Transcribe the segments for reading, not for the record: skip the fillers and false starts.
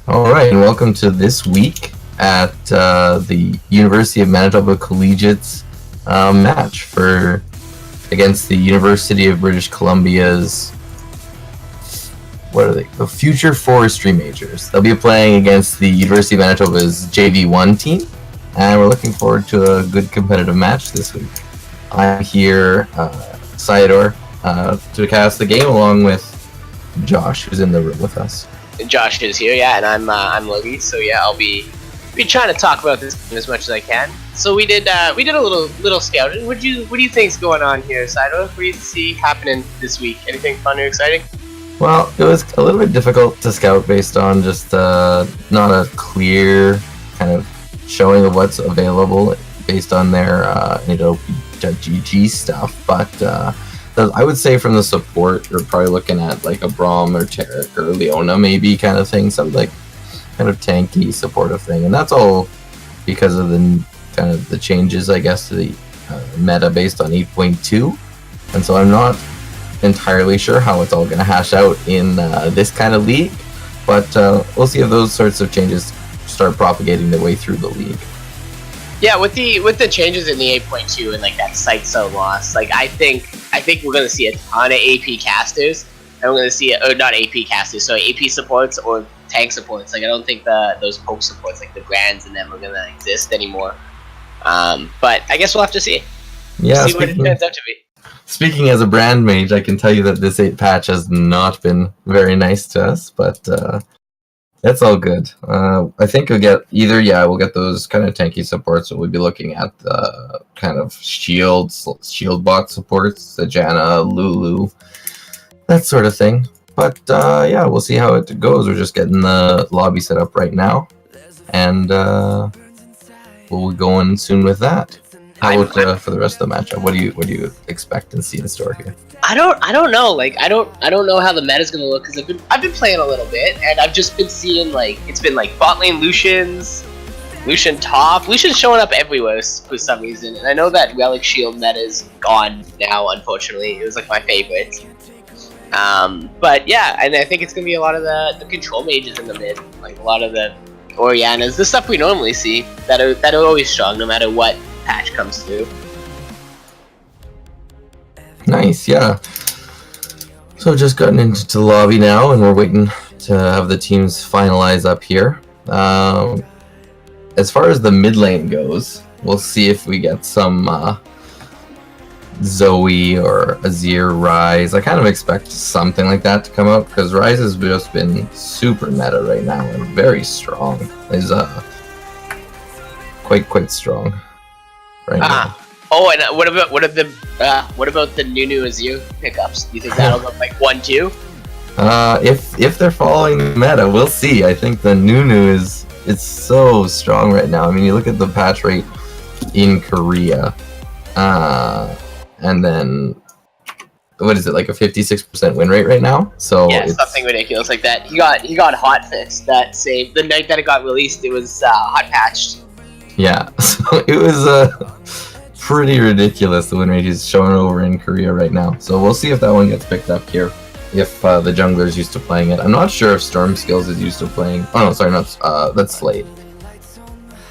All right, and welcome to this week at the University of Manitoba Collegiates match for against the University of British Columbia's the future forestry majors. They'll be playing against the University of Manitoba's JV1 team, and we're looking forward to a good competitive match this week. I'm here, Sayador, to cast the game along with Josh, who's in the room with us. Josh is here, yeah, and I'm Logie. So yeah, I'll be trying to talk about this as much as I can. So we did a little scouting. What do you think's going on here, Sido? What do you see happening this week? Anything fun or exciting? Well, it was a little bit difficult to scout based on just not a clear kind of showing of what's available based on their GG stuff, but. I would say from the support, you're probably looking at like a Braum or Tarek or Leona maybe kind of thing, some like kind of tanky supportive thing, and that's all because of the kind of the changes, I guess, to the meta based on 8.2, and so I'm not entirely sure how it's all going to hash out in this kind of league, but we'll see if those sorts of changes start propagating their way through the league. Yeah, with the changes in the 8.2 and like that site so loss, like I think we're gonna see a ton of AP casters, and we're gonna see not AP casters, so AP supports or tank supports. Like I don't think those poke supports like the Grands and them are gonna exist anymore. But I guess we'll have to see. Yeah, see what it turns out to be. Speaking as a brand mage, I can tell you that this 8 patch has not been very nice to us, but that's all good. I think we'll get we'll get those kind of tanky supports, so we'll be looking at the kind of shield bot supports, the Janna, Lulu, that sort of thing. But we'll see how it goes. We're just getting the lobby set up right now, and we'll be going soon with that. How about for the rest of the matchup? What do you expect and see in store here? I don't know. Like I don't know how the meta's gonna look, because I've been playing a little bit, and I've just been seeing like it's been like bot lane Lucian top. Lucian's showing up everywhere for some reason, and I know that Relic Shield meta is gone now. Unfortunately, it was like my favorite. But yeah, and I think it's gonna be a lot of the control mages in the mid, like a lot of the Orianas, the stuff we normally see that are always strong no matter what patch comes through. Nice, yeah. So just gotten into the lobby now, and we're waiting to have the teams finalize up here. As far as the mid lane goes, we'll see if we get some Zoe or Azir Rise. I kind of expect something like that to come out, because Rise has just been super meta right now and very strong. Is quite strong right now. Oh, and what about the Nunu Azir pickups? Do you think that'll go like 1-2? If they're following the meta, we'll see. I think the Nunu it's so strong right now. I mean, you look at the patch rate in Korea, and then what is it, like a 56% win rate right now? So yeah, something ridiculous like that. He got hot fixed that same the night that it got released. It was hot patched. Yeah, so it was pretty ridiculous, the win rate he's showing over in Korea right now. So we'll see if that one gets picked up here, if the jungler's used to playing it. I'm not sure if Storm Skills is used to playing. Oh no, sorry, that's Slade.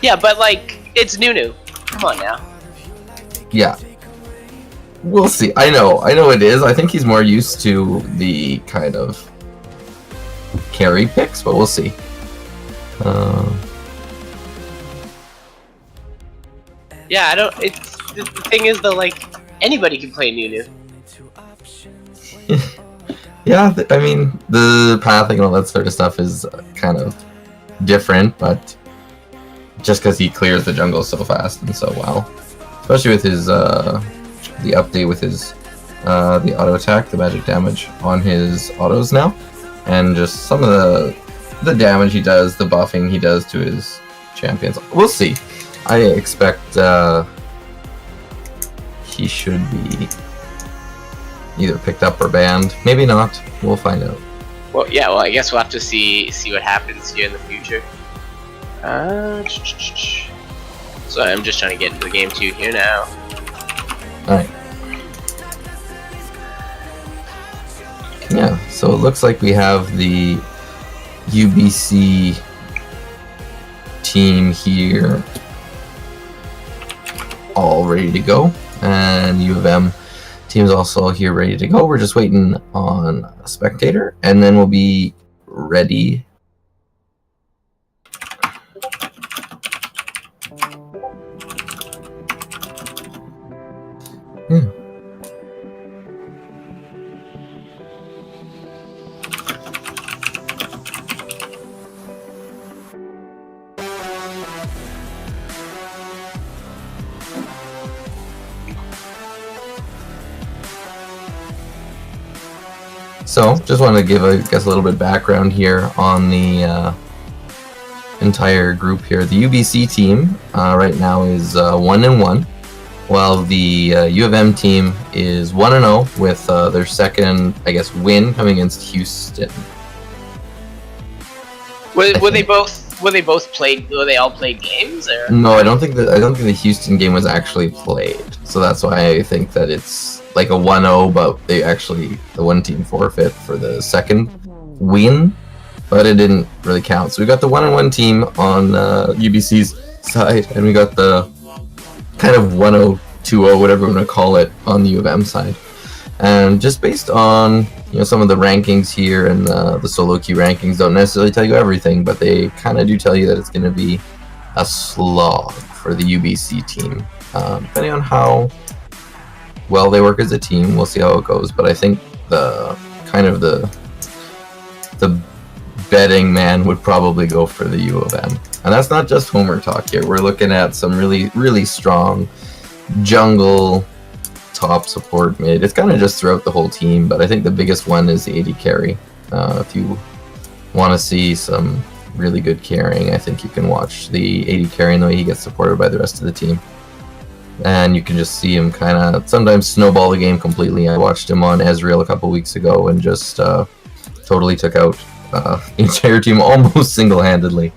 Yeah, but like it's Nunu. Come on now. Yeah, we'll see. I know it is. I think he's more used to the kind of carry picks, but we'll see. Yeah, the thing is though, like anybody can play Nunu. Yeah, I mean the pathing and all that sort of stuff is kind of different, but just because he clears the jungle so fast and so well, especially with his the update with his the auto attack, the magic damage on his autos now, and just some of the damage he does, the buffing he does to his champions. We'll see. I expect he should be either picked up or banned. Maybe not. We'll find out. Well, yeah. Well, I guess we'll have to see what happens here in the future. So I'm just trying to get into the game too here now. All right. Yeah. So it looks like we have the UBC team here all ready to go, and U of M team's also here ready to go. We're just waiting on a spectator, and then we'll be ready. So, just wanted to give, I guess, a little bit of background here on the entire group here. The UBC team right now is 1-1, while the U of M team is 1-0 with their second, I guess, win coming against Houston. Were they both played? Were they all played games? Or? No, I don't think the Houston game was actually played. So that's why I think that it's like a 1-0, but the one team forfeit for the second win, but it didn't really count. So we got the 1-1 team on UBC's side, and we got the kind of 1-0, 2-0, whatever you want to call it, on the U of M side. And just based on some of the rankings here, and the solo queue rankings don't necessarily tell you everything, but they kind of do tell you that it's going to be a slog for the UBC team. Depending on how well they work as a team, we'll see how it goes. But I think the betting man would probably go for the U of M. And that's not just Homer talk here. We're looking at some really, really strong jungle top support mid. It's kind of just throughout the whole team, but I think the biggest one is the AD carry. If you want to see some really good carrying, I think you can watch the AD carry and the way he gets supported by the rest of the team. And you can just see him kind of sometimes snowball the game completely. I watched him on Ezreal a couple weeks ago and just totally took out the entire team almost single-handedly.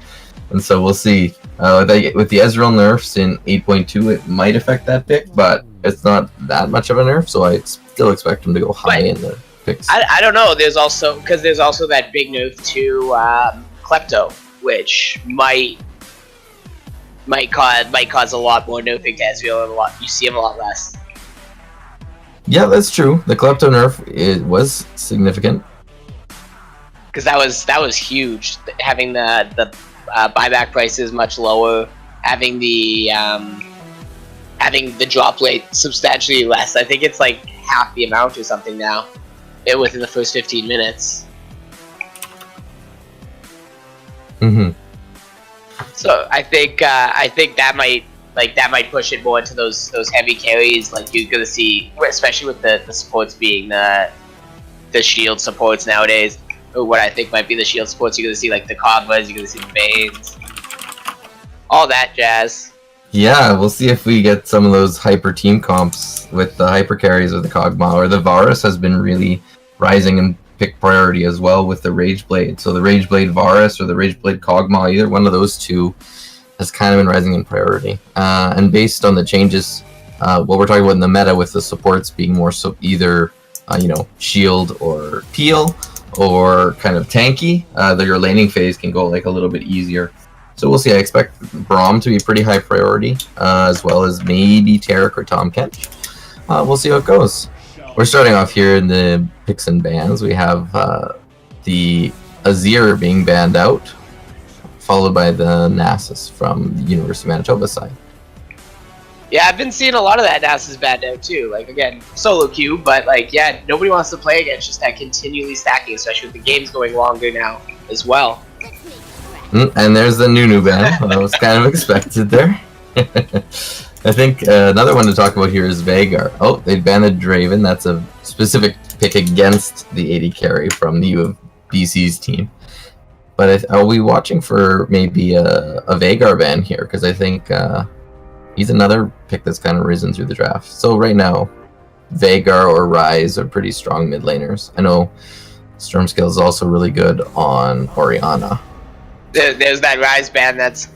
And so we'll see. With the Ezreal nerfs in 8.2, it might affect that pick, but it's not that much of a nerf, so I still expect him to go high in the picks. I don't know. There's also that big nerf to Klepto, which might cause a lot more nerfing to Ezreal, and you see him a lot less. Yeah, that's true. The Klepto nerf was significant. Because that was huge. Having the buyback prices much lower, having the drop rate substantially less. I think it's like half the amount or something now, within the first 15 minutes. Mm-hmm. So I think that might push it more into those heavy carries, like you're gonna see, especially with the supports being the shield supports nowadays. Or what I think might be the shield supports, you're gonna see like the Kogmas, you're gonna see the Banes, all that jazz. Yeah, we'll see if we get some of those hyper team comps with the hyper carries of the Kog'Maw, or the Varus has been really rising in pick priority as well with the Rageblade. So the Rageblade Varus or the Rageblade Kog'Maw, either one of those two has kind of been rising in priority. And based on the changes, what we're talking about in the meta with the supports being more so either shield or peel or kind of tanky, your laning phase can go like a little bit easier. So we'll see. I expect Braum to be pretty high priority, as well as maybe Taric or Tahm Kench. We'll see how it goes. We're starting off here in the picks and bans. We have the Azir being banned out, followed by the Nasus from the University of Manitoba side. Yeah, I've been seeing a lot of that Nasus banned out too. Like, again, solo queue, but nobody wants to play against just that continually stacking, especially with the games going longer now as well. And there's the Nunu ban. That was kind of expected there. I think another one to talk about here is Veigar. Oh, they banned the Draven. That's a specific pick against the AD carry from the UBC's team. But are we watching for maybe a Veigar ban here? Because I think he's another pick that's kind of risen through the draft. So right now, Veigar or Ryze are pretty strong mid laners. I know Stormscale is also really good on Orianna. There's that Ryze ban that's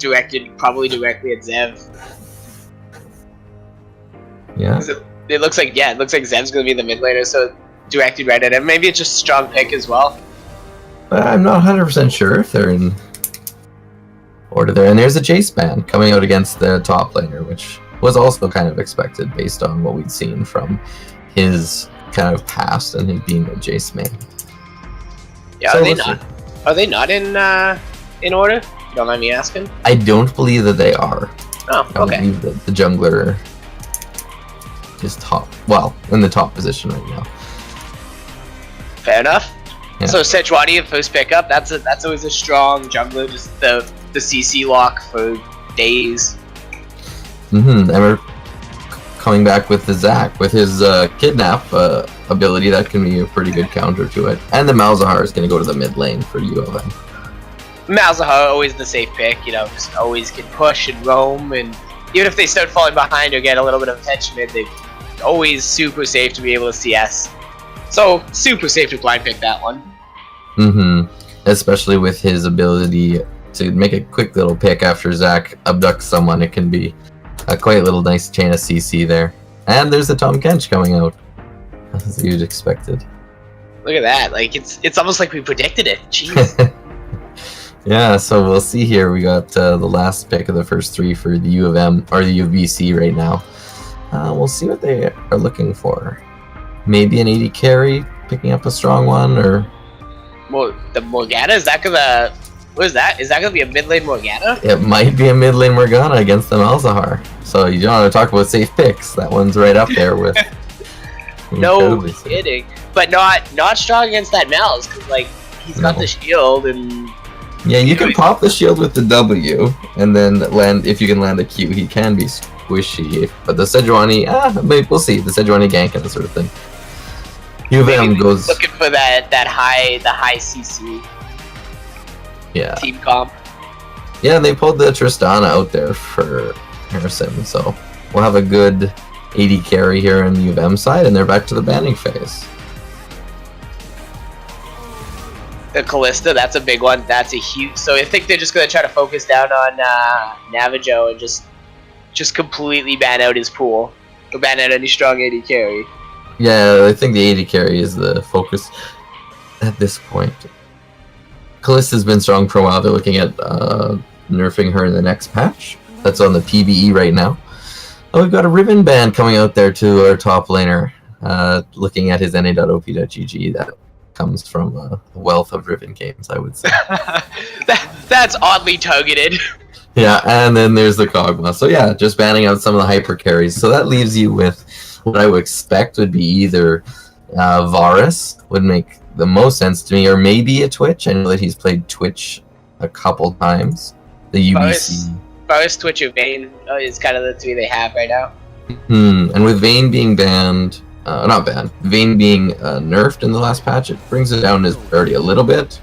probably directly at Zev. Yeah. It looks like Zev's gonna be the mid laner, so directed right at him. Maybe it's just a strong pick as well. But I'm not 100% sure if they're in order there. And there's a Jace ban coming out against the top laner, which was also kind of expected based on what we'd seen from his kind of past and him being a Jace main. Yeah, so are they not in order? Don't mind me asking. I don't believe that they are. Oh, okay. I believe that the jungler is in the top position right now. Fair enough. Yeah. So Sejuani at first pickup, that's always a strong jungler, just the CC lock for days. And we're coming back with the Zac with his kidnap ability. That can be a pretty good counter to it. And the Malzahar is going to go to the mid lane for U of M. Malzahar always the safe pick, just always can push and roam, and even if they start falling behind or get a little bit of attention mid, they're always super safe to be able to CS. So super safe to blind pick that one. Especially with his ability to make a quick little pick after Zac abducts someone. It can be a quite little nice chain of CC there. And there's the Tahm Kench coming out, as you'd expected. Look at that! Like it's almost like we predicted it. Jeez. Yeah, so we'll see here. We got the last pick of the first three for the U of M or the UBC right now. We'll see what they are looking for. Maybe an 80 carry, picking up a strong one, or the Morgana, is that gonna... What is that? Is that gonna be a mid lane Morgana? It might be a mid lane Morgana against the Malzahar. So you don't want to talk about safe picks. That one's right up there with... No kidding. But not strong against that Malz, because like he's got the shield and... Yeah, you can pop the shield with the W, and then land. If you can land a Q, he can be squishy. But the Sejuani, maybe we'll see. The Sejuani gank and that sort of thing. U of M goes looking for the high CC. Yeah. Team comp. Yeah, and they pulled the Tristana out there for Harrison, so we'll have a good 80 carry here on the U of M side, and they're back to the banning phase. The Callista, that's a big one. That's a huge. So I think they're just going to try to focus down on Navajo and just completely ban out his pool. Or ban out any strong 80 carry. Yeah, I think the 80 carry is the focus at this point. Callista's been strong for a while. They're looking at nerfing her in the next patch. That's on the PBE right now. Oh, we've got a Riven ban coming out there to our top laner. Looking at his na.op.gg, that comes from a wealth of Riven games, I would say. That's oddly targeted. Yeah, and then there's the Kog'Maw. So yeah, just banning out some of the hyper carries. So that leaves you with what I would expect would be either Varus would make the most sense to me, or maybe a Twitch. I know that he's played Twitch a couple times. The UBC. Varus, Twitch, or Vayne is kind of the three they have right now. And with Vayne being banned, not banned, Vayne being nerfed in the last patch, it brings it down his priority a little bit,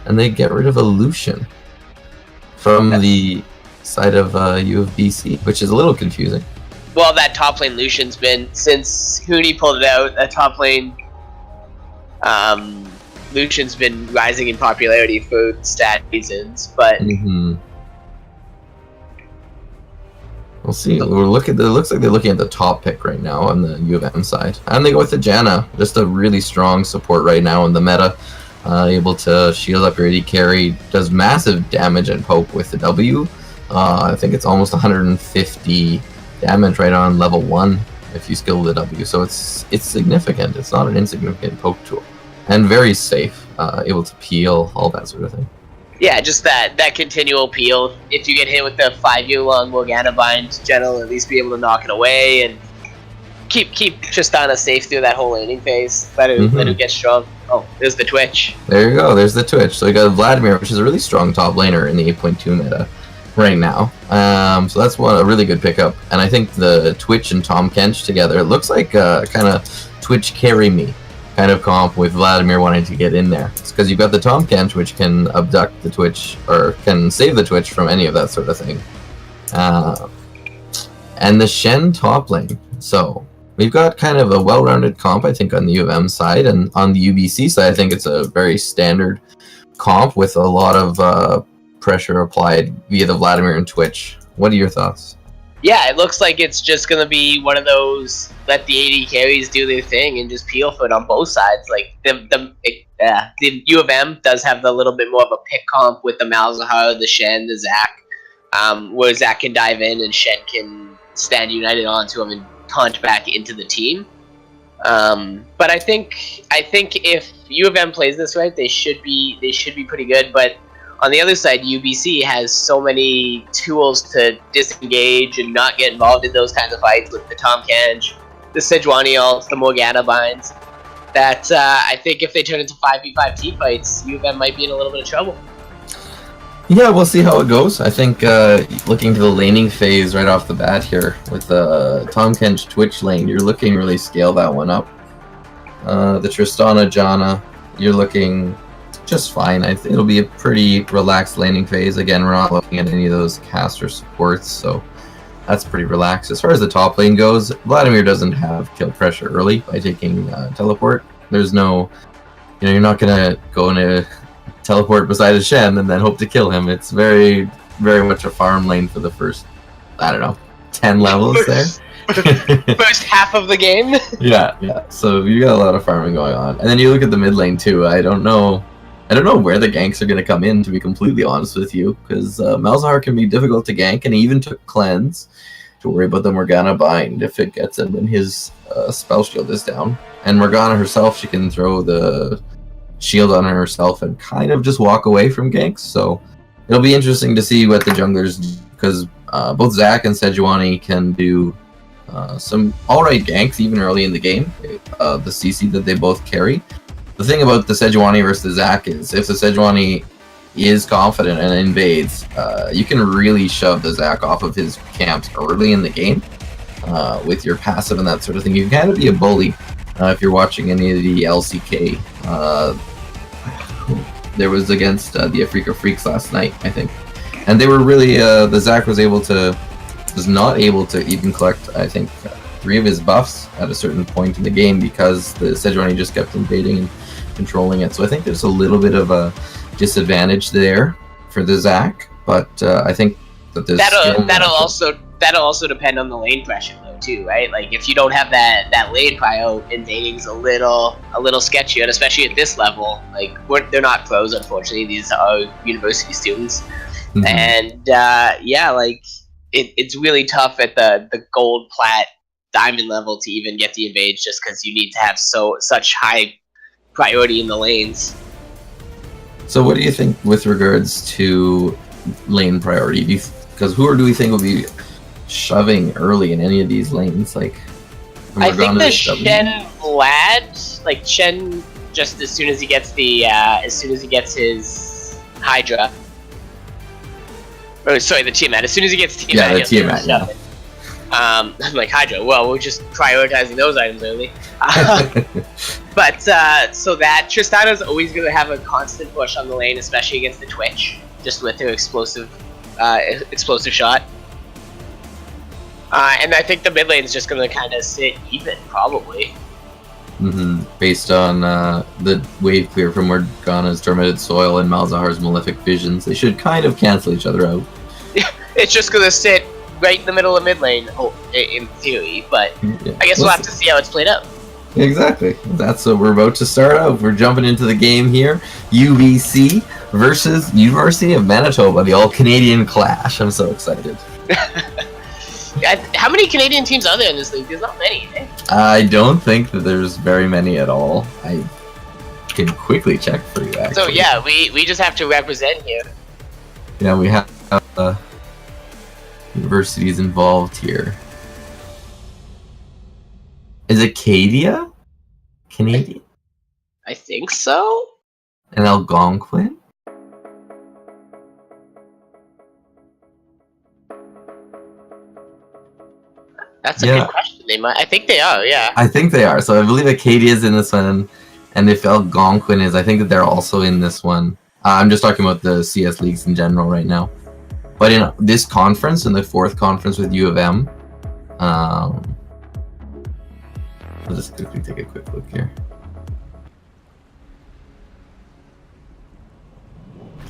and they get rid of a Lucian from the side of U of BC, which is a little confusing. Well, that top lane Lucian's been, since Huni pulled it out, that top lane Lucian's been rising in popularity for stat reasons, but... We'll see. We're looking. It looks like they're looking at the top pick right now on the U of M side, and they go with the Janna, just a really strong support right now in the meta. Able to shield up your AD carry, does massive damage and poke with the W. I think it's almost 150 damage right on level 1 if you skill the W. So it's significant. It's not an insignificant poke tool, and very safe. Able to peel, all that sort of thing. Yeah, just that continual peel. If you get hit with the 5-year-long Morgana bind, Jen will at least be able to knock it away and keep Tristana safe through that whole laning phase. Let her get strong. Oh, there's the Twitch. There you go. There's the Twitch. So we got Vladimir, which is a really strong top laner in the 8.2 meta right now. So that's a really good pickup. And I think the Twitch and Tahm Kench together, it looks like kind of Twitch carry me kind of comp with Vladimir wanting to get in there. It's because you've got the Tahm Kench, which can abduct the Twitch, or can save the Twitch from any of that sort of thing. And the Shen top lane. So we've got kind of a well-rounded comp, I think, on the U of M side, and on the UBC side, I think it's a very standard comp with a lot of pressure applied via the Vladimir and Twitch. What are your thoughts? Yeah, it looks like it's just gonna be one of those let the AD carries do their thing and just peel foot on both sides. Like the U of M does have the little bit more of a pick comp with the Malzahar, the Shen, the Zach, where Zach can dive in and Shen can stand united onto him and taunt back into the team. But I think if U of M plays this right, they should be pretty good. But on the other side, UBC has so many tools to disengage and not get involved in those kinds of fights with the Tom Kench, the Sejuani ults, the Morgana binds. That I think if they turn into 5v5 team fights, U of M might be in a little bit of trouble. Yeah, we'll see how it goes. I think looking to the laning phase right off the bat here with Tom Kench Twitch lane, you're looking to really scale that one up. The Tristana Janna, you're looking just fine. It'll be a pretty relaxed laning phase. Again, we're not looking at any of those caster supports, so that's pretty relaxed. As far as the top lane goes, Vladimir doesn't have kill pressure early by taking teleport. There's no, you're not gonna go into teleport beside a Shen and then hope to kill him. It's very, very much a farm lane for the first, 10 levels there. First half of the game. Yeah. So you got a lot of farming going on, and then you look at the mid lane too. I don't know where the ganks are going to come in, to be completely honest with you, because Malzahar can be difficult to gank, and he even took cleanse to worry about the Morgana bind if it gets him when his spell shield is down. And Morgana herself, she can throw the shield on herself and kind of just walk away from ganks. So it'll be interesting to see what the junglers do, because both Zach and Sejuani can do some alright ganks even early in the game. The CC that they both carry. The thing about the Sejuani versus the Zach is, if the Sejuani is confident and invades, you can really shove the Zach off of his camps early in the game with your passive and that sort of thing. You can kind of be a bully if you're watching any of the LCK. There was against the Afrika Freaks last night, I think, and they were really the Zach was not able to even collect, I think, 3 of his buffs at a certain point in the game because the Sejuani just kept invading and controlling it. So I think there's a little bit of a disadvantage there for the Zach, but I think that there's that'll also depend on the lane pressure though too, right? Like if you don't have that lane prio, invading's a little sketchy, and especially at this level, like they're not pros, unfortunately. These are university students, and it's really tough at the gold, plat, diamond level to even get the invade, just because you need to have such high priority in the lanes. So what do you think with regards to lane priority? Because who do we think will be shoving early in any of these lanes? Like, I think the Shen Vlad, like Shen, just as soon as he gets his Hydra. Oh, sorry, the Tiamat. As soon as he gets Tiamat, the Tiamat. Yeah. I'm like, Hydra. Well, we're just prioritizing those items early. But so that Tristana's always going to have a constant push on the lane, especially against the Twitch, just with her explosive shot. And I think the mid lane's just going to kind of sit even, probably. Based on the wave clear from Morgana's Tormented Soil and Malzahar's Malefic Visions, they should kind of cancel each other out. It's just going to sit right in the middle of mid lane, in theory, but yeah. I guess we'll have to see how it's played out. Exactly. That's what we're about to start out. We're jumping into the game here. UBC versus University of Manitoba, the all-Canadian clash. I'm so excited. How many Canadian teams are there in this league? There's not many, eh? I don't think that there's very many at all. I can quickly check for you, actually. So yeah, we just have to represent here. Yeah, we have universities involved here. Is Acadia Canadian? I think so. And Algonquin? That's a good question. I think they are, yeah. I think they are. So I believe Acadia's in this one, and if Algonquin is, I think that they're also in this one. I'm just talking about the CS leagues in general right now. But in this conference, in the 4th conference with U of M, I'll just quickly take a quick look here.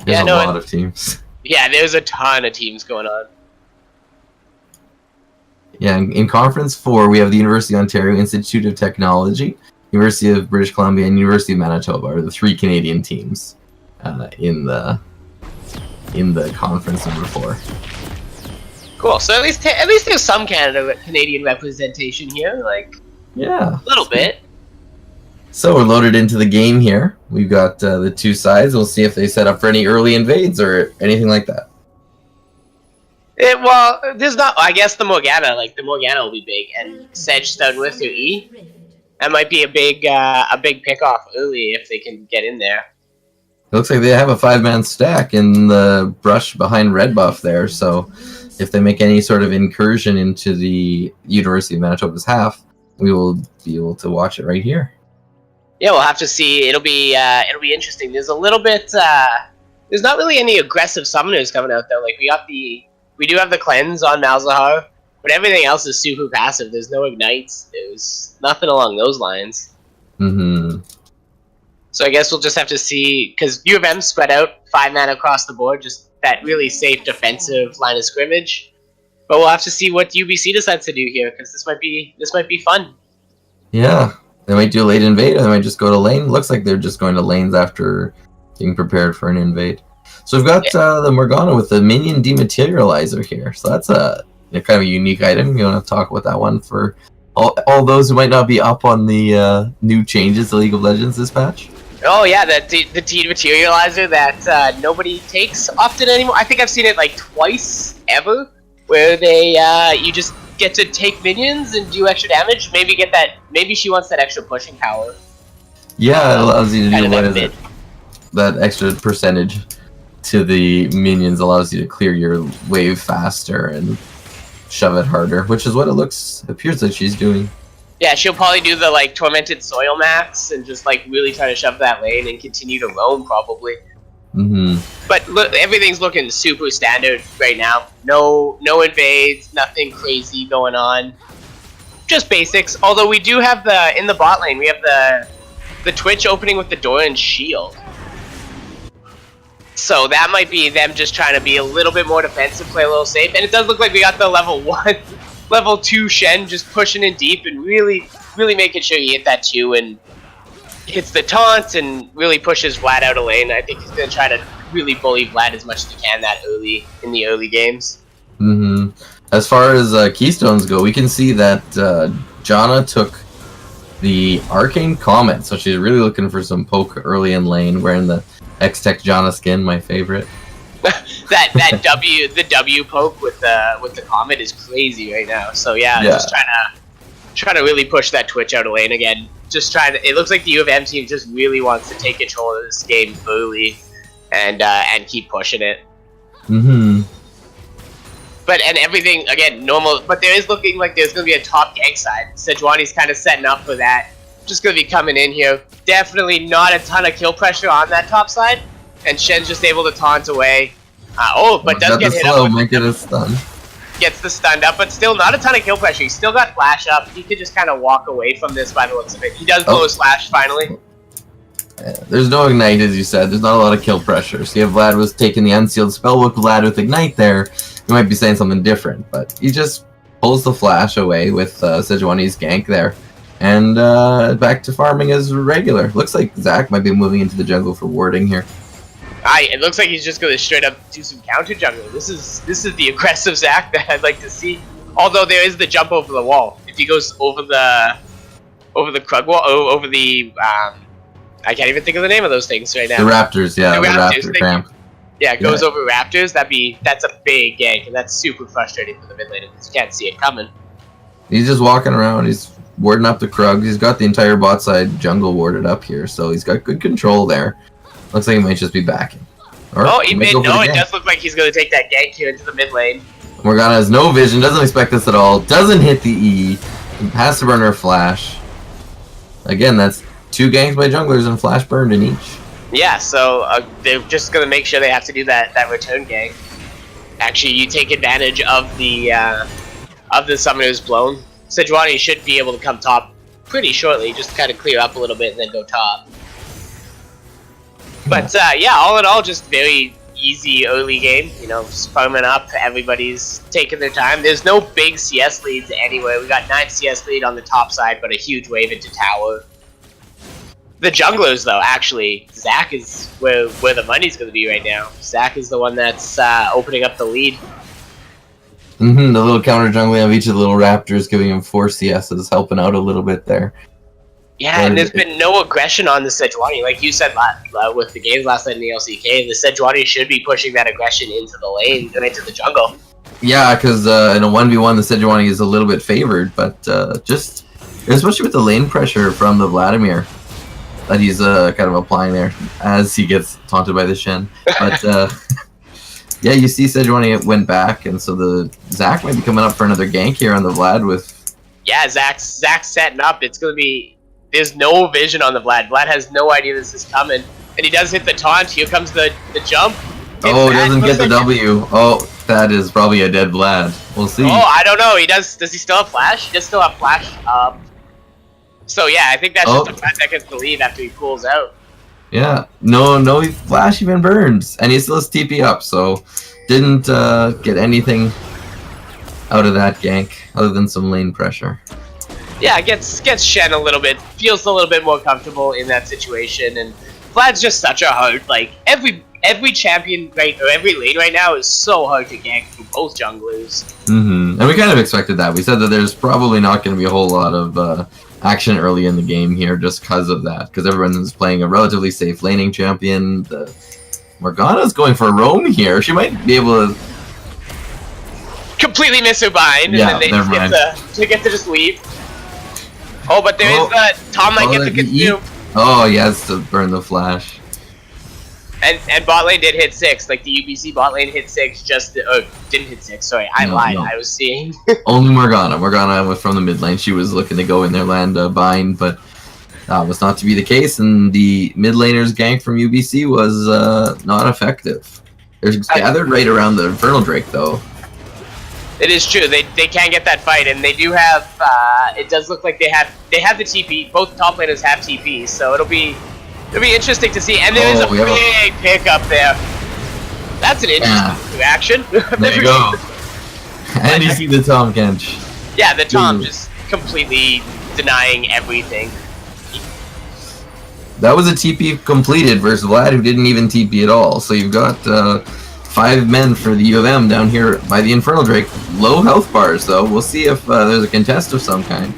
There's a lot of teams. Yeah, there's a ton of teams going on. Yeah, in Conference 4, we have the University of Ontario Institute of Technology, University of British Columbia, and University of Manitoba are the 3 Canadian teams in the conference number 4. Cool. So at least there's some Canadian representation here, like Yeah, a little bit. So we're loaded into the game here. We've got the 2 sides. We'll see if they set up for any early invades or anything like that. Well, there's not. I guess the Morgana will be big, and Sedge stun with their E. That might be a big pickoff early if they can get in there. It looks like they have a 5-man stack in the brush behind red buff there, so if they make any sort of incursion into the University of Manitoba's half, we will be able to watch it right here. Yeah, we'll have to see. It'll be interesting. There's a little bit. There's not really any aggressive summoners coming out though. Like we do have the cleanse on Malzahar, but everything else is super passive. There's no ignites. There's nothing along those lines. Mm-hmm. So I guess we'll just have to see, because U of M spread out 5 mana across the board, just that really safe defensive line of scrimmage. But we'll have to see what UBC decides to do here, because this might be fun. Yeah, they might do a late invade, or they might just go to lane. Looks like they're just going to lanes after being prepared for an invade. So we've got the Morgana with the minion dematerializer here. So that's a kind of a unique item. You want to talk about that one for all those who might not be up on the new changes to League of Legends this patch? Oh yeah, the dematerializer that nobody takes often anymore. I think I've seen it like twice ever, where they you just get to take minions and do extra damage. Maybe she wants that extra pushing power. Yeah, it allows you to do that extra percentage to the minions allows you to clear your wave faster and shove it harder, which is what it appears like she's doing. Yeah, she'll probably do the like tormented soil max and just like really try to shove that lane and continue to roam probably. Mm-hmm. But look, everything's looking super standard right now. No invades, nothing crazy going on. Just basics. Although we do have in the bot lane, we have the Twitch opening with the Doran shield. So that might be them just trying to be a little bit more defensive, play a little safe. And it does look like we got the level 1, level 2 Shen just pushing in deep and really making sure you hit that 2 and hits the taunt and really pushes Vlad out of lane. I think he's going to try to really bully Vlad as much as he can in the early games. Mm-hmm. As far as keystones go, we can see that Janna took the Arcane Comet, so she's really looking for some poke early in lane, wearing the X-Tech Janna skin, my favorite. that W poke with the Comet is crazy right now. So yeah. Just trying to really push that Twitch out of lane again. It looks like the U of M team just really wants to take control of this game early and keep pushing it. Mm-hmm. But everything again normal. But there is looking like there's gonna be a top gank side. Sejuani's kind of setting up for that. Just gonna be coming in here. Definitely not a ton of kill pressure on that top side, and Shen's just able to taunt away. But does get hit up. Might get a stun. Gets the stunned up, but still not a ton of kill pressure. He's still got flash up. He could just kind of walk away from this by the looks of it. He does blow a slash finally. There's no ignite, as you said. There's not a lot of kill pressure. So if Vlad was taking the unsealed spellbook, Vlad with ignite there, you might be saying something different. But he just pulls the flash away with Sejuani's gank there. And back to farming as regular. Looks like Zach might be moving into the jungle for warding here. It looks like he's just going to straight up do some counter jungle. This is the aggressive Zach that I'd like to see. Although there is the jump over the wall. If he goes over the Krug wall, over the I can't even think of the name of those things right now. The Raptors, yeah, the Raptor cramp. Yeah, it goes over Raptors. That's a big gank, and that's super frustrating for the mid laner because you can't see it coming. He's just walking around. He's warding up the Krug. He's got the entire bot side jungle warded up here, so he's got good control there. Looks like he might just be backing. It does look like he's going to take that gank here into the mid lane. Morgana has no vision, doesn't expect this at all, doesn't hit the E, has to burn her flash. Again, that's 2 ganks by junglers and flash burned in each. Yeah, so they're just going to make sure they have to do that return gank. Actually, you take advantage of the summoner's blown. Sejuani should be able to come top pretty shortly, just to kind of clear up a little bit and then go top. But yeah, all in all, just very easy early game. You know, just farming up. Everybody's taking their time. There's no big CS leads anywhere. We got 9 CS lead on the top side, but a huge wave into tower. The junglers, though, actually, Zach is where the money's going to be right now. Zach is the one that's opening up the lead. The little counter jungling of each of the little raptors, giving him 4 CSs, helping out a little bit there. Yeah, and there's been no aggression on the Sejuani. Like you said with the games last night in the LCK, the Sejuani should be pushing that aggression into the lane and into the jungle. Yeah, because in a 1v1, the Sejuani is a little bit favored, but just, especially with the lane pressure from the Vladimir that he's kind of applying there as he gets taunted by the Shen. But yeah, you see Sejuani went back, and so the Zach might be coming up for another gank here on the Vlad with... Yeah, Zach's setting up. It's going to be... There's no vision on the Vlad. Vlad has no idea this is coming. And he does hit the taunt. Here comes the jump. Oh, he doesn't get the W. Oh, that is probably a dead Vlad. We'll see. Oh, I don't know. He does he still have flash? He does still have flash. So yeah, I think that's just a 5 seconds to leave after he pulls out. Yeah. No flash even burns. And he still has TP up, so didn't get anything out of that gank other than some lane pressure. Yeah, gets Shen a little bit, feels a little bit more comfortable in that situation, and Vlad's just such a hard, like, every champion, right, or every lane right now is so hard to gank for both junglers. And we kind of expected that. We said that there's probably not going to be a whole lot of action early in the game here just because of that, because everyone's playing a relatively safe laning champion. Morgana's going for a roam here. She might be able to... Completely miss her bind, yeah, and then they get to just leave. Oh, but there is Tom might get the consume. Oh, he has to burn the flash. And bot lane did hit 6. Like the UBC bot lane hit 6. Didn't hit 6. Sorry, I lied. No. I was seeing. Only Morgana. Morgana was from the mid lane. She was looking to go in there, land a bind, but that was not to be the case. And the mid laner's gank from UBC was not effective. They're gathered right around the Infernal Drake, though. It is true. They can get that fight, and they do have. It does look like they have the TP. Both top laners have TP, so it'll be interesting to see. And there is a big pick up there. That's an interesting reaction. There you go. And you see the Tom Kench. Yeah, the Tom just completely denying everything. That was a TP completed versus Vlad, who didn't even TP at all. So you've got 5 men for the U of M down here by the Infernal Drake. Low health bars, though. We'll see if there's a contest of some kind.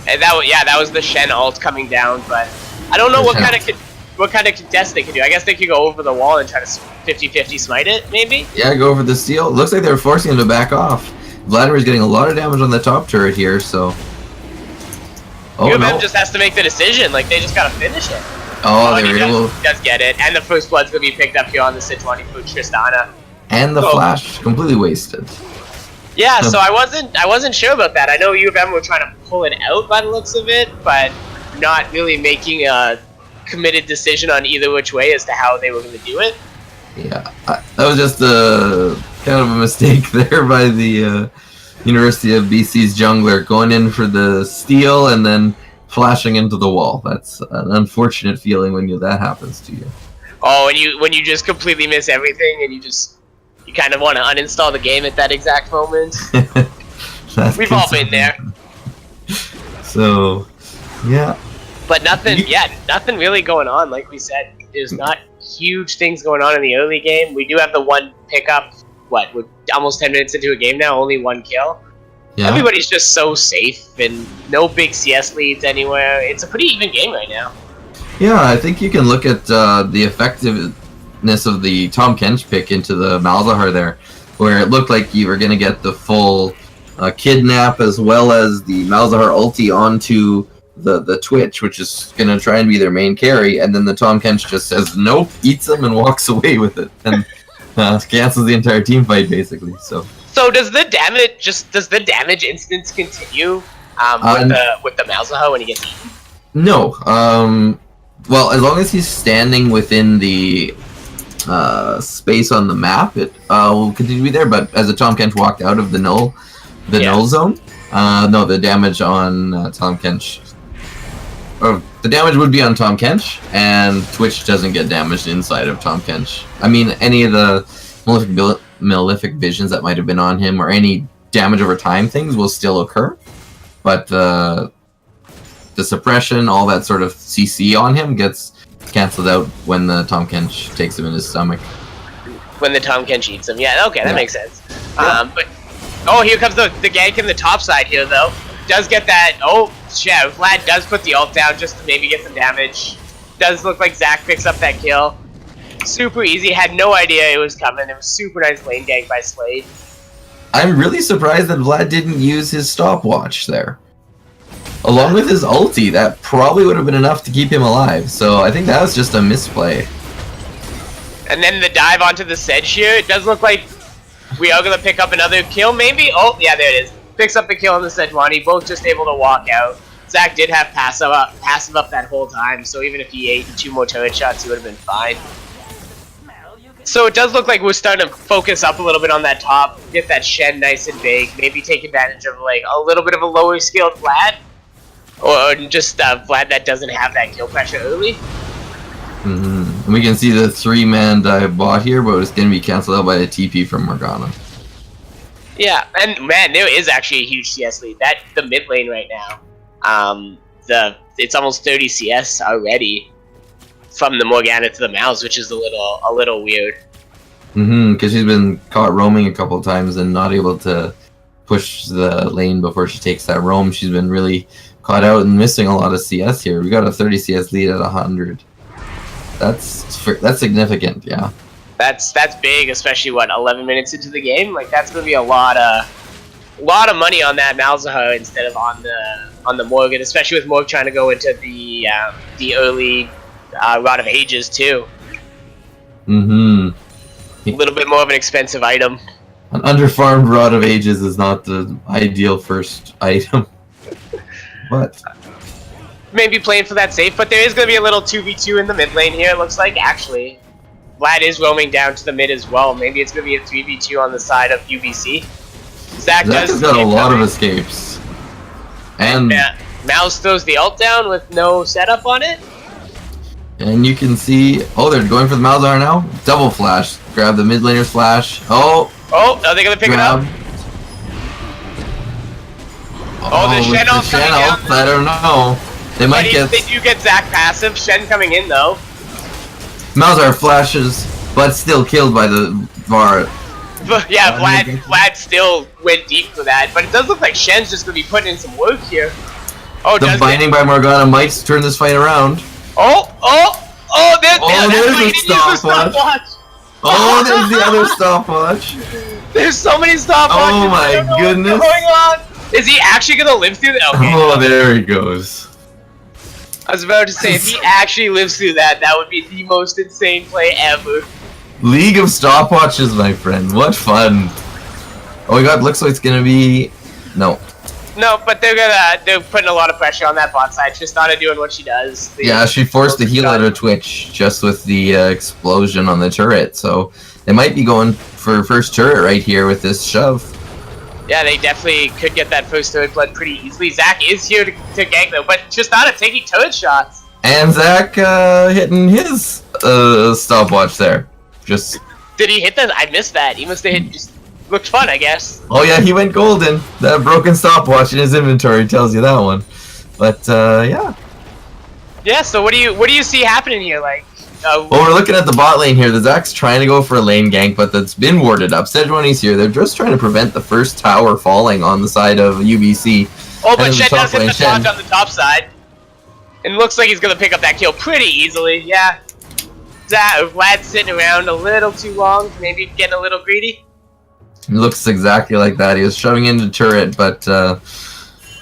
And that was the Shen ult coming down, but I don't know what kind of contest they could do. I guess they could go over the wall and try to 50-50 smite it, maybe? Yeah, go over the steal. Looks like they're forcing him to back off. Vladimir's getting a lot of damage on the top turret here, so... U of M just has to make the decision. Like, they just gotta finish it. Oh, they were able... He does get it, and the first blood's gonna be picked up here on the Sejuani for Tristana. And the flash completely wasted. Yeah, so I wasn't sure about that. I know U of M were trying to pull it out by the looks of it, but not really making a committed decision on either which way as to how they were going to do it. Yeah, that was just kind of a mistake there by the University of BC's jungler, going in for the steal and then flashing into the wall. That's an unfortunate feeling when that happens to you. Oh, and when you just completely miss everything and you kind of want to uninstall the game at that exact moment. We've all been there. So, yeah. But nothing really going on. Like we said, there's not huge things going on in the early game. We do have the one pickup. We're almost 10 minutes into a game now, only 1 kill. Yeah. Everybody's just so safe and no big CS leads anywhere. It's a pretty even game right now. Yeah, I think you can look at the effectiveness of the Tom Kench pick into the Malzahar there, where it looked like you were going to get the full kidnap as well as the Malzahar ulti onto the Twitch, which is going to try and be their main carry, and then the Tom Kench just says nope, eats them, and walks away with it, and cancels the entire team fight basically. So does the damage instance continue with the Malzahar when he gets eaten? No. Well, as long as he's standing within the space on the map, it will continue to be there. But as the Tom Kench walked out of the null zone, no, the damage on Tom Kench, or the damage would be on Tahm Kench, and Twitch doesn't get damaged inside of Tahm Kench. I mean, any of the malefic visions that might have been on him, or any damage over time things will still occur, but the suppression, all that sort of CC on him gets cancelled out when the Tahm Kench takes him in his stomach. When the Tahm Kench eats him. Yeah, okay, that makes sense. Yeah. But oh, here comes the gank in the top side here, though. Does get that. Oh, yeah, Vlad does put the ult down just to maybe get some damage. Does look like Zach picks up that kill. Super easy. Had no idea it was coming. It was super nice lane gank by Slade. I'm really surprised that Vlad didn't use his stopwatch there. Along with his ulti, that probably would have been enough to keep him alive. So I think that was just a misplay. And then the dive onto the Sedge here. It does look like we are going to pick up another kill, maybe? Oh, yeah, there it is. Picks up the kill on the Sejuani. Both just able to walk out. Zach did have passive up that whole time, so even if he ate 2 more turret shots, he would have been fine. So it does look like we're starting to focus up a little bit on that top, get that Shen nice and big, maybe take advantage of like a little bit of a lower skilled Vlad, or just Vlad that doesn't have that kill pressure early. And we can see the 3-man dive bot here, but it's going to be cancelled out by the TP from Morgana. Yeah, and man, there is actually a huge CS lead. The mid lane right now, it's almost 30 CS already from the Morgana to the Mouse, which is a little weird. Because she's been caught roaming a couple of times and not able to push the lane before she takes that roam. She's been really caught out and missing a lot of CS here. We got a 30 CS lead at 100. That's significant, yeah. That's big, especially 11 minutes into the game. Like that's gonna be a lot of money on that Malzahar instead of on the Morgan, especially with Morg trying to go into the early Rod of Ages too. A little bit more of an expensive item. An underfarmed Rod of Ages is not the ideal first item, but maybe playing for that safe. But there is gonna be a little 2v2 in the mid lane here. It looks like actually. Vlad is roaming down to the mid as well. Maybe it's going to be a 3v2 on the side of UBC. Zach has got a lot of escapes. And yeah, Mouse throws the ult down with no setup on it. And you can see, oh, they're going for the Malzahar now. Double flash. Grab the mid laner's flash. Oh, are they going to pick it up? Oh, the Shen ult's coming down. I don't know. They might get... They do get Zach passive. Shen coming in, though. Malzahar flashes, but still killed by the VAR. But yeah, Vlad still went deep for that. But it does look like Shen's just going to be putting in some work here. Oh, the binding by Morgana might turn this fight around. There's a stopwatch. Oh, there's the other stopwatch. There's so many stopwatches. Oh my goodness. What's going on? Is he actually going to live through that? Okay. Oh, there he goes. I was about to say, if he actually lives through that, that would be the most insane play ever. League of Stopwatches, my friend. What fun. Oh my god, looks like it's gonna be... No, but they're putting a lot of pressure on that bot side. Tristana doing what she does. Yeah, she forced the heal out of Twitch just with the explosion on the turret. So they might be going for first turret right here with this shove. Yeah, they definitely could get that first turret blood pretty easily. Zach is here to gank though, but Tristana taking turret shots. And Zach hitting his stopwatch there. Did he hit that? I missed that. He must have hit. Just looked fun, I guess. Oh yeah, he went golden. That broken stopwatch in his inventory tells you that one. But yeah. Yeah. So what do you see happening here? Like. Well, we're looking at the bot lane here. The Zach's trying to go for a lane gank, but that's been warded up. Sejuani's here. They're just trying to prevent the first tower falling on the side of UBC. Oh, but Shen does hit the taunt on the top side. And looks like he's going to pick up that kill pretty easily. Yeah. Vlad's sitting around a little too long. Maybe getting a little greedy. It looks exactly like that. He was shoving into turret, but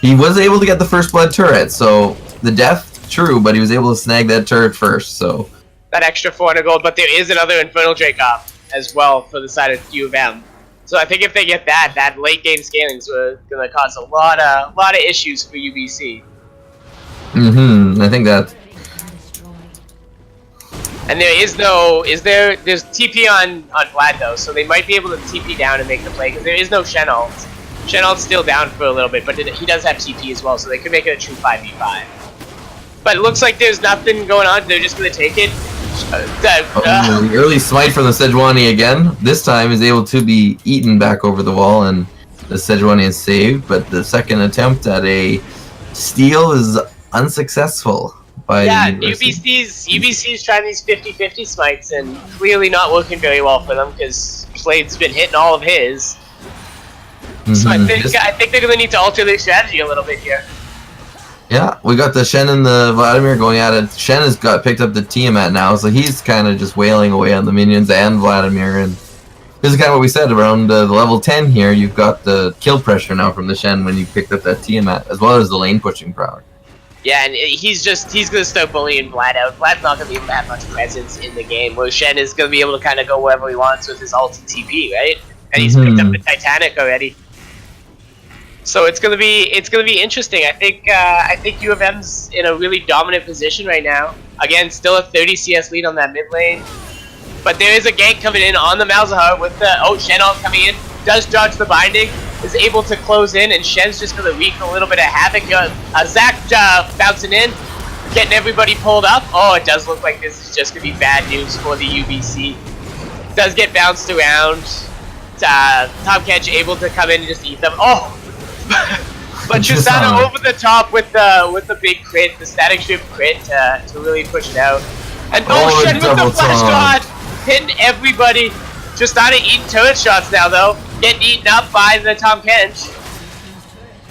he was able to get the first blood turret. So the death, true, but he was able to snag that turret first. So that extra 400 gold, but there is another Infernal Drake up as well for the side of U of M. So I think if they get that late game scaling's going to cause a lot of issues for UBC. I think that. And there's TP on Vlad though, so they might be able to TP down and make the play because there is no Shen ult. Shen ult's still down for a little bit, but he does have TP as well, so they could make it a true 5v5. But it looks like there's nothing going on. They're just gonna take it. The early smite from the Sejuani again. This time is able to be eaten back over the wall, and the Sejuani is saved. But the second attempt at a steal is unsuccessful. Yeah, UBC's trying these 50-50 smites and clearly not working very well for them because Slade's been hitting all of his. So I think they're gonna need to alter their strategy a little bit here. Yeah, we got the Shen and the Vladimir going at it. Shen has got picked up the Tiamat now, so he's kind of just wailing away on the minions and Vladimir. And this is kind of what we said around the level 10 here. You've got the kill pressure now from the Shen when you picked up that Tiamat, as well as the lane pushing power. Yeah, and he's gonna start bullying Vlad out. Vlad's not gonna be able to have much presence in the game, where Shen is gonna be able to kind of go wherever he wants with his ult and TP, right? And he's picked up the Titanic already. So it's gonna be interesting. I think U of M's in a really dominant position right now. Again, still a 30 CS lead on that mid lane. But there is a gank coming in on the Malzahar with the Shen ult coming in. Does dodge the binding, is able to close in, and Shen's just gonna wreak a little bit of havoc. Zach bouncing in, getting everybody pulled up. Oh, it does look like this is just gonna be bad news for the UBC. Does get bounced around. Tom Kench able to come in and just eat them. Oh. But Tristana over the top with the big crit, the static strip crit to really push it out. And Shen with the flash god, hitting everybody. Tristana eating turret shots now though, getting eaten up by the Tom Kench.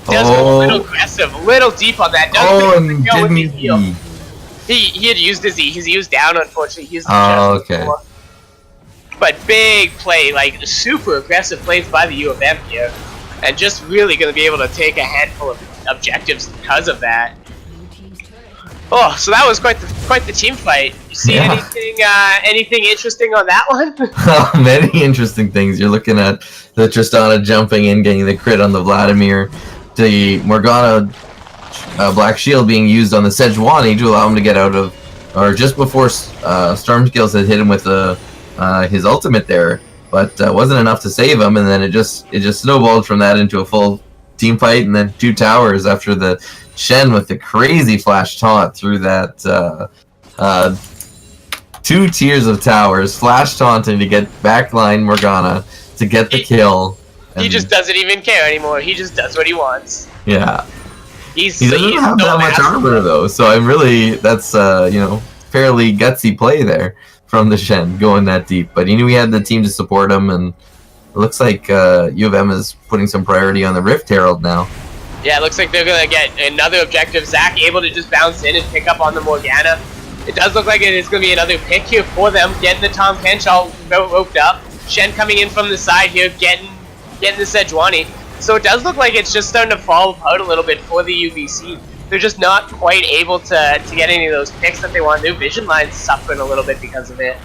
Does go a little aggressive, a little deep on that. And didn't he had used his E, his E was down unfortunately. He used okay. Before. But big play, like super aggressive plays by the U of M here. And just really going to be able to take a handful of objectives because of that. Oh, so that was quite the team fight. You see anything interesting on that one? Many interesting things. You're looking at the Tristana jumping in, getting the crit on the Vladimir, the Morgana Black Shield being used on the Sejuani to allow him to get out of, or just before Stormskills had hit him with his ultimate there. But wasn't enough to save him, and then it just snowballed from that into a full team fight, and then 2 towers after the Shen with the crazy flash taunt through that 2 tiers of towers, flash taunting to get backline Morgana to get the kill. He just doesn't even care anymore. He just does what he wants. Yeah, he doesn't have that much armor though, so I'm really that's fairly gutsy play there from the Shen going that deep, but he knew he had the team to support him, and it looks like U of M is putting some priority on the Rift Herald now. Yeah, it looks like they're gonna get another objective. Zach able to just bounce in and pick up on the Morgana. It does look like it is gonna be another pick here for them, getting the Tom Kench all roped up. Shen coming in from the side here, getting the Sejuani. So it does look like it's just starting to fall apart a little bit for the UBC. They're just not quite able to get any of those picks that they want. Their vision line's suffering a little bit because of it.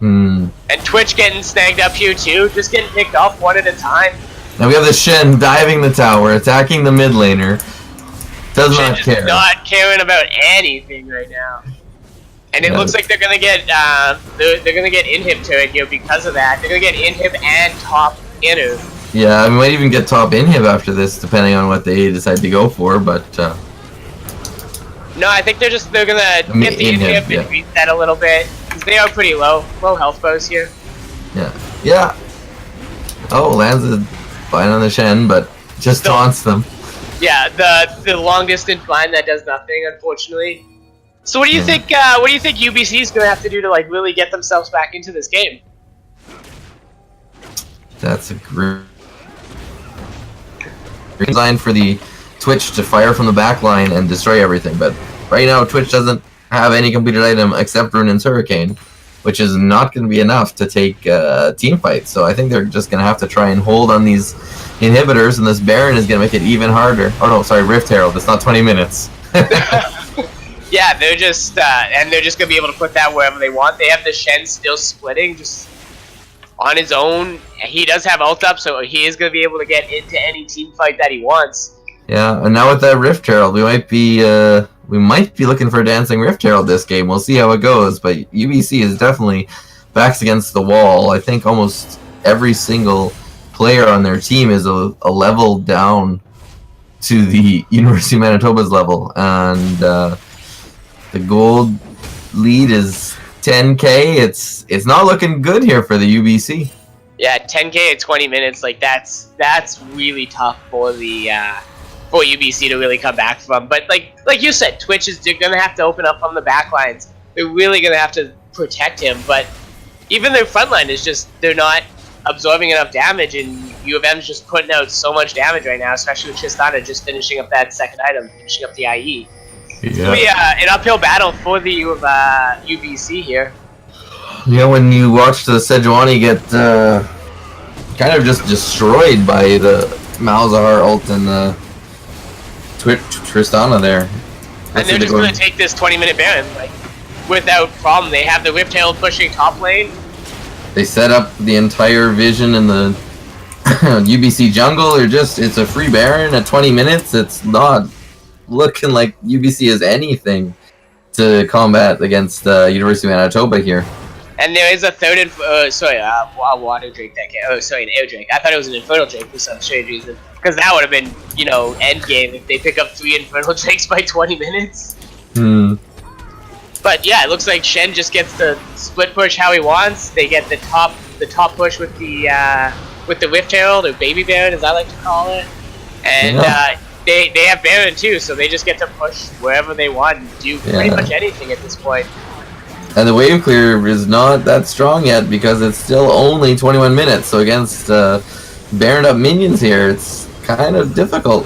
And Twitch getting snagged up here too, just getting picked off one at a time. Now we have the Shen diving the tower, attacking the mid laner. Does Shen not care. Not caring about anything right now. And it looks like they're gonna get they're gonna get inhib to it here because of that. They're gonna get inhib and top inner. Yeah, we might even get top inhib after this, depending on what they decide to go for. But no, I think they're gonna get the inhib and reset a little bit because they are pretty low health bars here. Yeah. Oh, lands a bind on the Shen, but just taunts them. Yeah, the long distance bind that does nothing, unfortunately. So what do you think? What do you think UBC is gonna have to do to really get themselves back into this game? That's a great design for the Twitch to fire from the back line and destroy everything, but right now Twitch doesn't have any completed item except Runin's Hurricane, which is not going to be enough to take team fights. So I think they're just going to have to try and hold on these inhibitors, and this Baron is going to make it even harder. Oh no, sorry, Rift Herald. It's not 20 minutes. Yeah, they're just and they're just going to be able to put that wherever they want. They have the Shen still splitting just on his own. He does have ult up, so he is going to be able to get into any team fight that he wants. Yeah, and now with that Rift Herald, we might be looking for a dancing Rift Herald this game. We'll see how it goes, but UBC is definitely backs against the wall. I think almost every single player on their team is a level down to the University of Manitoba's level, and The gold lead is 10K. It's not looking good here for the UBC. Yeah, 10K at 20 minutes, like that's really tough for the for UBC to really come back from. But like you said, Twitch is gonna have to open up on the back lines. They're really gonna have to protect him. But even their front line is just they're not absorbing enough damage, and U of M's just putting out so much damage right now, especially with Tristana just finishing up that second item, finishing up the IE. Yeah, an uphill battle for the UBC here. Yeah, when you watch the Sejuani get kind of just destroyed by the Malzahar ult and the Tristana there. And they're just going to take this 20-minute Baron, like, without problem. They have the Whiptail pushing top lane. They set up the entire vision in the UBC jungle. It's a free Baron at 20 minutes. It's not looking like UBC has anything to combat against University of Manitoba here. And there is a third, a water drake that can. Oh, sorry, an air drake. I thought it was an infernal drake for some strange reason. Because that would have been, you know, end game if they pick up 3 infernal drakes by 20 minutes. But yeah, it looks like Shen just gets the split push how he wants. They get the top push with the Whiptail, or Baby Baron, as I like to call it. And they have Baron too, so they just get to push wherever they want and do pretty much anything at this point. And the wave clear is not that strong yet because it's still only 21 minutes. So against Baron up minions here, it's kind of difficult.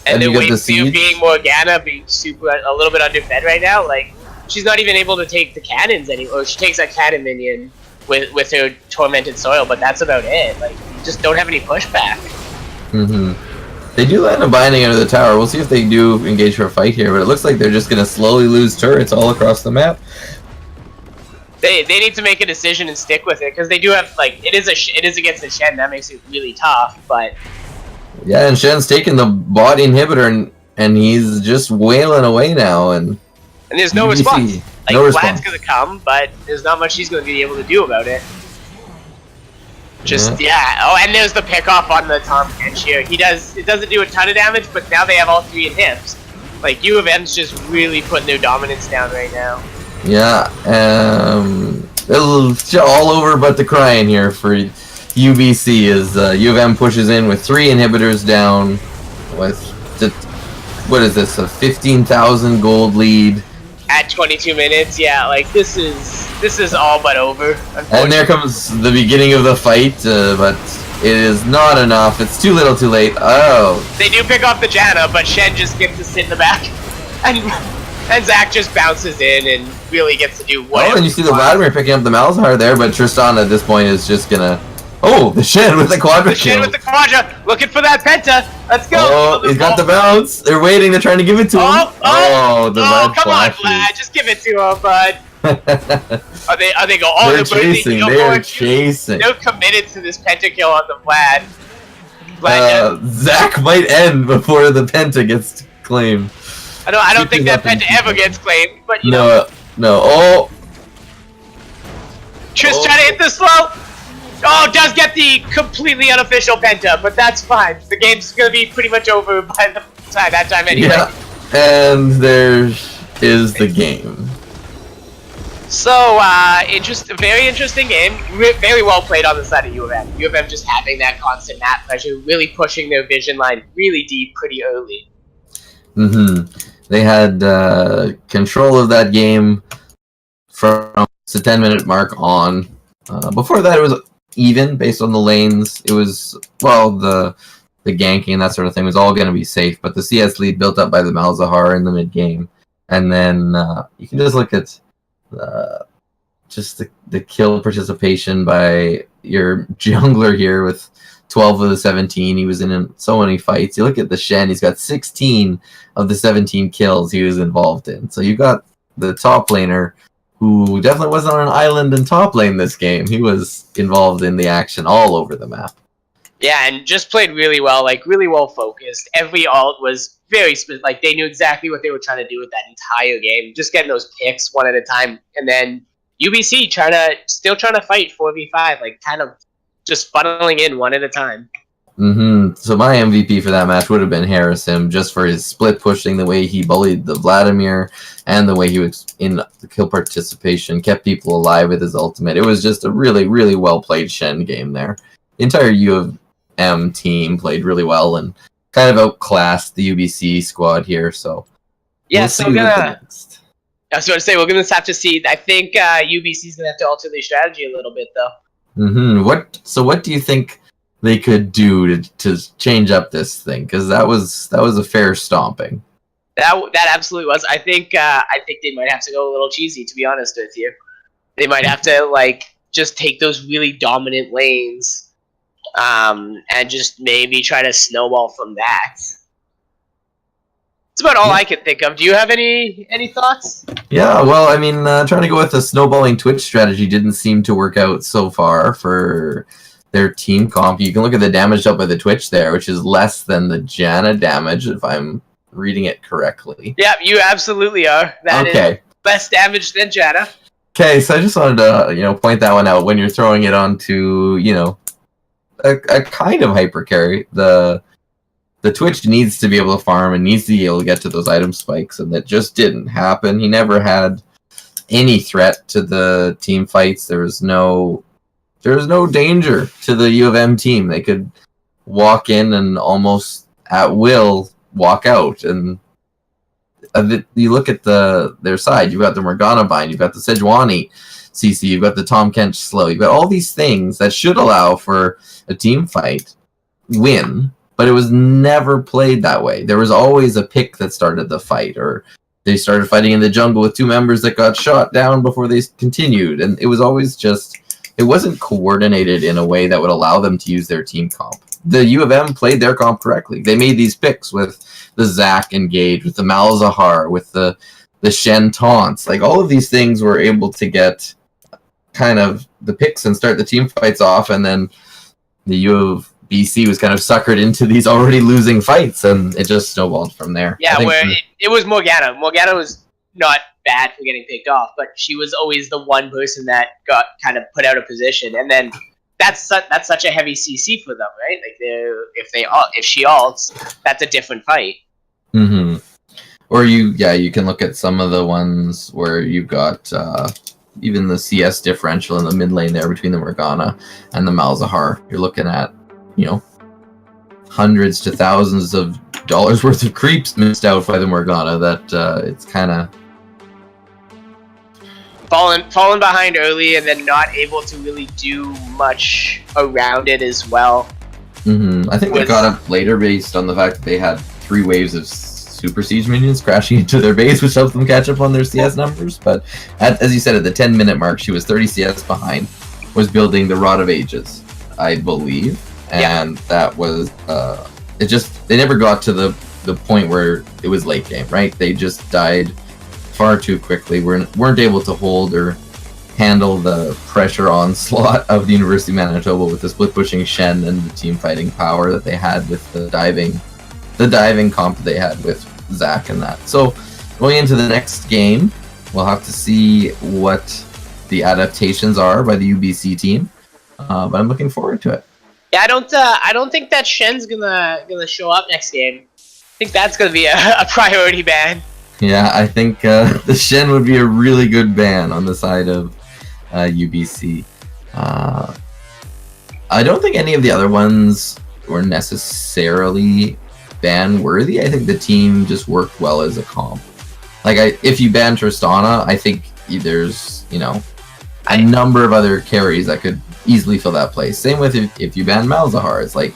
And the wave clear being Morgana being a little bit underfed right now. Like, she's not even able to take the cannons anymore. She takes a cannon minion with her tormented soil, but that's about it. Like, you just don't have any pushback. They do end up binding under the tower. We'll see if they do engage for a fight here, but it looks like they're just going to slowly lose turrets all across the map. They need to make a decision and stick with it, because they do have, like, it is against the Shen. That makes it really tough, but... Yeah, and Shen's taking the bot inhibitor, and he's just wailing away now, and there's no response. Like, no Vlad's going to come, but there's not much he's going to be able to do about it. Oh, and there's the pick off on the Tom Kench here. It doesn't do a ton of damage, but now they have all 3 inhibs. Like, U of M's just really putting their dominance down right now. Yeah, it's all over but the crying here for UBC as U of M pushes in with 3 inhibitors down with, what is this, a 15,000 gold lead. At 22 minutes, yeah, like, this is all but over, and there comes the beginning of the fight, but it is not enough. It's too little too late. Oh. They do pick off the Janna, but Shen just gets to sit in the back. And Zach just bounces in and really gets to do whatever. Oh, and you see the Vladimir picking up the Malzahar there, but Tristana at this point is just gonna... Oh, the Shen with the quadra kill. Shen with the quadra, looking for that penta. Let's go. Oh, he's got the bounce. They're waiting. They're trying to give it to him. Oh, come on, Vlad. Just give it to him, bud. Are they going? Oh, they're chasing. They're chasing. They're committed to this pentakill on the Vlad. Zach might end before the penta gets claimed. I don't think that penta ever gets claimed, but you know. No. Oh. Trish trying to hit the slow. Oh, does get the completely unofficial penta, but that's fine. The game's gonna be pretty much over by that time anyway. Yeah, and there is the game. So, very interesting game. Very well played on the side of U of M. U of M just having that constant map pressure, really pushing their vision line really deep pretty early. They had control of that game from the 10-minute mark on. Before that, it was even based on the lanes. It was, well, the ganking and that sort of thing was all going to be safe, but the CS lead built up by the Malzahar in the mid game, and then you can just look at just the kill participation by your jungler here with 12 of the 17. He was in so many fights. You look at the Shen, he's got 16 of the 17 kills he was involved in. So you got the top laner, who definitely wasn't on an island in top lane this game. He was involved in the action all over the map. Yeah, and just played really well, like really well focused. Every ult was very like they knew exactly what they were trying to do with that entire game. Just getting those picks one at a time, and then UBC still trying to fight 4v5, like kind of just funneling in one at a time. So my MVP for that match would have been Harrison, just for his split pushing, the way he bullied the Vladimir, and the way he was in the kill participation, kept people alive with his ultimate. It was just a really, really well played Shen game there. The entire U of M team played really well and kind of outclassed the UBC squad here. So yeah, we'll so see I was going to say, we're going to have to see. I think UBC is going to have to alter their strategy a little bit, though. What do you think they could do to change up this thing? Because that was a fair stomping. That absolutely was. I think they might have to go a little cheesy, to be honest with you. They might have to just take those really dominant lanes, and just maybe try to snowball from that. That's about all I could think of. Do you have any thoughts? Yeah, well, I mean, trying to go with a snowballing Twitch strategy didn't seem to work out so far for their team comp. You can look at the damage dealt by the Twitch there, which is less than the Janna damage, if I'm reading it correctly. Yeah, you absolutely are. That is less damage than Janna. Okay, so I just wanted to, point that one out when you're throwing it onto, a kind of hyper carry. The Twitch needs to be able to farm and needs to be able to get to those item spikes, and that just didn't happen. He never had any threat to the team fights. There was no danger to the U of M team. They could walk in and almost at will walk out. And you look at their side, you've got the Morgana bind, you've got the Sejuani CC, you've got the Tom Kench slow, you've got all these things that should allow for a team fight win, but it was never played that way. There was always a pick that started the fight, or they started fighting in the jungle with two members that got shot down before they continued, and it was always just... It wasn't coordinated in a way that would allow them to use their team comp. The U of M played their comp correctly. They made these picks with the Zac engage, with the Malzahar, with the Shen taunts. All of these things were able to get kind of the picks and start the team fights off, and then the U of BC was kind of suckered into these already losing fights, and it just snowballed from there. Yeah, where it was Morgana. Morgana was not bad for getting picked off, but she was always the one person that got kind of put out of position, and then that's such a heavy CC for them, right? If she ults, that's a different fight. Or you can look at some of the ones where you've got even the CS differential in the mid lane there between the Morgana and the Malzahar. You're looking at hundreds to thousands of dollars worth of creeps missed out by the Morgana. That it's kind of fallen behind early, and then not able to really do much around it as well. I think they got up later based on the fact that they had 3 waves of Super Siege minions crashing into their base, which helped them catch up on their CS numbers. But as you said, at the 10-minute mark, she was 30 CS behind, was building the Rod of Ages, I believe. And that was they never got to the point where it was late game, right? They just died far too quickly. Weren't able to hold or handle the pressure onslaught of the University of Manitoba with the split pushing Shen and the team fighting power that they had with the diving comp that they had with Zac and that. So going into the next game, we'll have to see what the adaptations are by the UBC team, but I'm looking forward to it. Yeah, I don't think that Shen's gonna show up next game. I think that's gonna be a priority ban. Yeah, I think the Shen would be a really good ban on the side of UBC. I don't think any of the other ones were necessarily ban worthy. I think the team just worked well as a comp. If you ban Tristana, I think there's a number of other carries that could easily fill that place. Same with if you ban Malzahar, it's then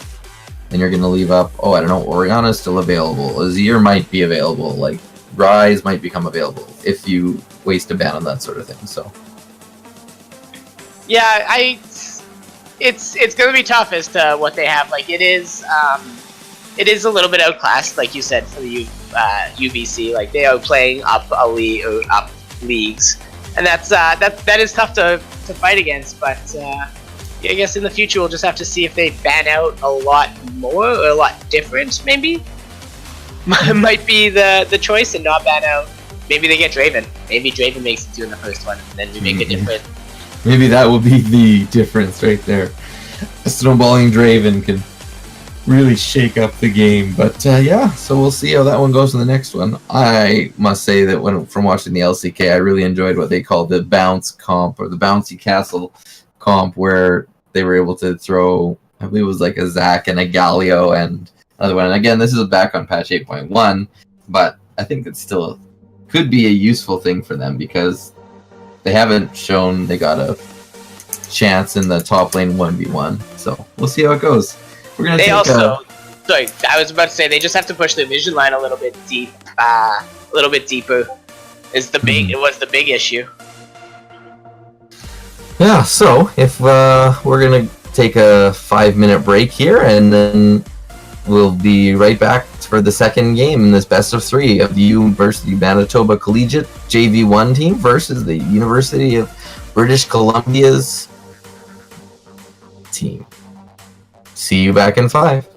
you're gonna leave up. Oh, I don't know. Oriana's still available. Azir might be available. Rise might become available if you waste a ban on that sort of thing. So yeah, it's gonna be tough as to what they have. It is a little bit outclassed, like you said, for the UBC. They are playing up up leagues, and that is tough to fight against. But I guess in the future we'll just have to see if they ban out a lot more or a lot different. Maybe might be the choice, and not ban out. Maybe they get Draven. Maybe Draven makes it to in the first one, and then we make it different. Maybe that will be the difference right there. A snowballing Draven really shake up the game. But yeah, so we'll see how that one goes in the next one. I must say that from watching the LCK, I really enjoyed what they called the bounce comp, or the bouncy castle comp, where they were able to throw, I believe it was like a Zac and a Galio and another one. And again, this is back on patch 8.1, but I think it still could be a useful thing for them because they haven't shown they got a chance in the top lane 1v1. So we'll see how it goes. We're gonna sorry, I was about to say they just have to push the vision line a little bit deeper. It was the big issue. Yeah, so if we're gonna take a 5-minute break here, and then we'll be right back for the second game in this best of 3 of the University of Manitoba Collegiate JV1 team versus the University of British Columbia's team. See you back in 5.